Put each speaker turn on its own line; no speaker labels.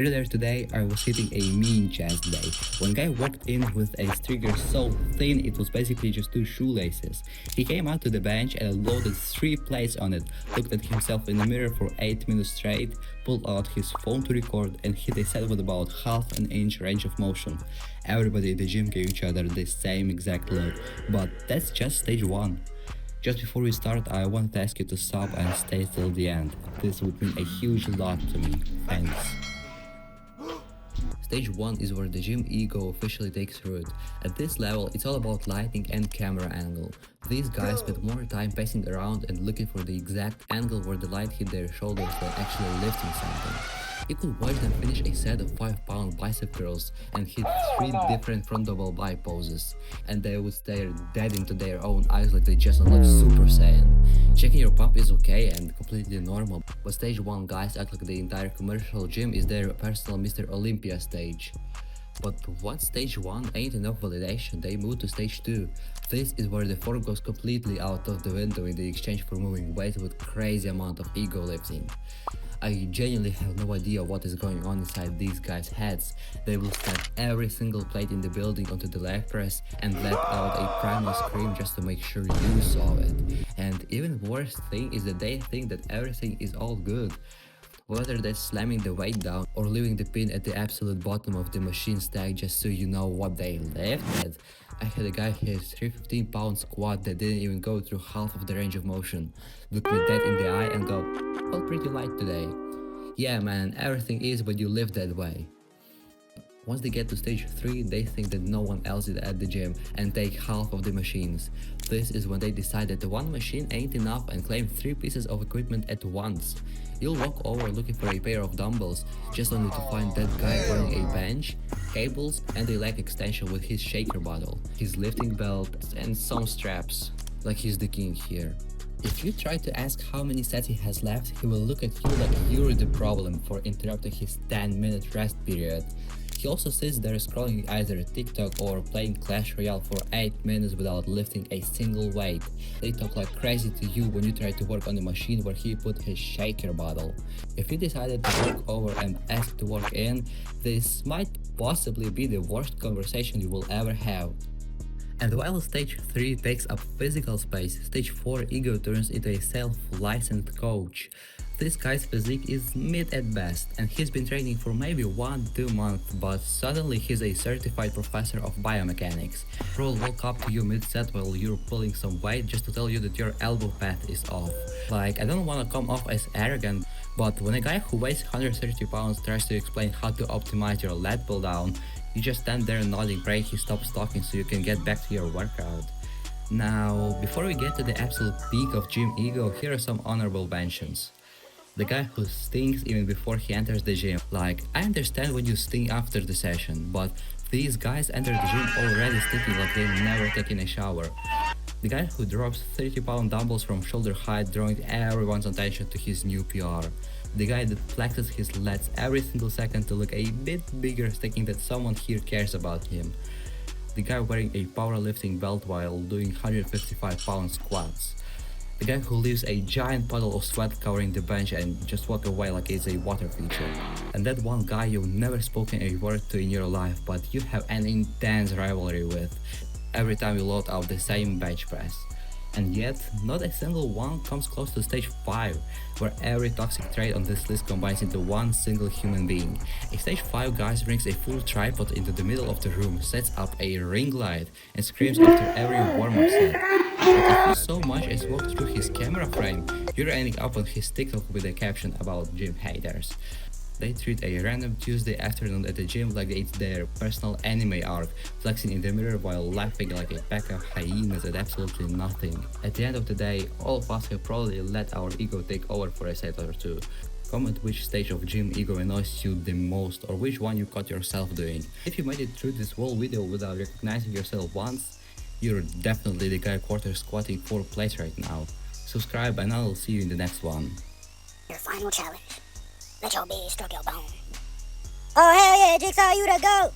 Earlier today, I was hitting a mean chest day. One guy walked in with a trigger so thin it was basically just two shoelaces. He came out to the bench and loaded 3 plates on it, looked at himself in the mirror for 8 minutes straight, pulled out his phone to record, and hit a set with about half an inch range of motion. Everybody in the gym gave each other the same exact look, but that's just stage 1. Just before we start, I want to ask you to stop and stay till the end. This would mean a huge lot to me. Thanks. Stage 1 is where the gym ego officially takes root. At this level, it's all about lighting and camera angle. These guys spend more time pacing around and looking for the exact angle where the light hit their shoulders than actually lifting something. You could watch them finish a set of 5-pound bicep curls and hit 3 different front double bi poses, and they would stare dead into their own eyes like they just unlocked Super Saiyan. Checking your pump is okay and completely normal, but stage 1 guys act like the entire commercial gym is their personal Mr. Olympia stage. But once stage 1 ain't enough validation, they move to stage 2. This is where the form goes completely out of the window in the exchange for moving weight with crazy amount of ego lifting. I genuinely have no idea what is going on inside these guys' heads. They will stack every single plate in the building onto the leg press and let out a primal scream just to make sure you saw it. And even worse thing is that they think that everything is all good. Whether that's slamming the weight down or leaving the pin at the absolute bottom of the machine stack just so you know what they lifted. I had a guy hit 315-pound squat that didn't even go through half of the range of motion. Look me dead in the eye and go, "Felt pretty light today." Yeah man, everything is but you live that way. Once they get to stage 3, they think that no one else is at the gym and take half of the machines. This is when they decide that the one machine ain't enough and claim 3 pieces of equipment at once. You'll walk over looking for a pair of dumbbells, just only to find that guy wearing a bench, cables, and a leg extension with his shaker bottle, his lifting belt, and some straps, like he's the king here. If you try to ask how many sets he has left, he will look at you like you're the problem for interrupting his 10-minute rest period. He also sits there scrolling either TikTok or playing Clash Royale for 8 minutes without lifting a single weight. They talk like crazy to you when you try to work on the machine where he put his shaker bottle. If you decided to walk over and ask to work in, this might possibly be the worst conversation you will ever have. And while stage 3 takes up physical space, stage 4 ego turns into a self-licensed coach. This guy's physique is mid at best, and he's been training for maybe 1-2 months, but suddenly he's a certified professor of biomechanics. Pro will walk up to you mid-set while you're pulling some weight just to tell you that your elbow pad is off. Like, I don't wanna come off as arrogant, but when a guy who weighs 130 pounds tries to explain how to optimize your lat pull down, you just stand there nodding, praying he stops talking so you can get back to your workout. Now, before we get to the absolute peak of gym ego, here are some honorable mentions. The guy who stinks even before he enters the gym. Like, I understand when you stink after the session, but these guys enter the gym already stinking like they've never taken a shower. The guy who drops 30-pound dumbbells from shoulder height, drawing everyone's attention to his new PR. The guy that flexes his lats every single second to look a bit bigger, thinking that someone here cares about him. The guy wearing a powerlifting belt while doing 155-pound squats. The guy who leaves a giant puddle of sweat covering the bench and just walk away like it's a water feature. And that one guy you've never spoken a word to in your life, but you have an intense rivalry with, every time you load out the same bench press. And yet, not a single one comes close to stage 5, where every toxic trait on this list combines into one single human being. A stage 5 guy brings a full tripod into the middle of the room, sets up a ring light, and screams after every warm-up set. But if you so much as walk through his camera frame, you're ending up on his TikTok with a caption about gym haters. They treat a random Tuesday afternoon at the gym like it's their personal anime arc, flexing in the mirror while laughing like a pack of hyenas at absolutely nothing. At the end of the day, all of us have probably let our ego take over for a set or two. Comment which stage of gym ego annoys you the most, or which one you caught yourself doing. If you made it through this whole video without recognizing yourself once, you're definitely the guy quarter squatting 4 plates right now. Subscribe and I'll see you in the next one.
Your final challenge. Let your bed stroke your bone. Oh hell yeah, Jigsaw, you the GOAT!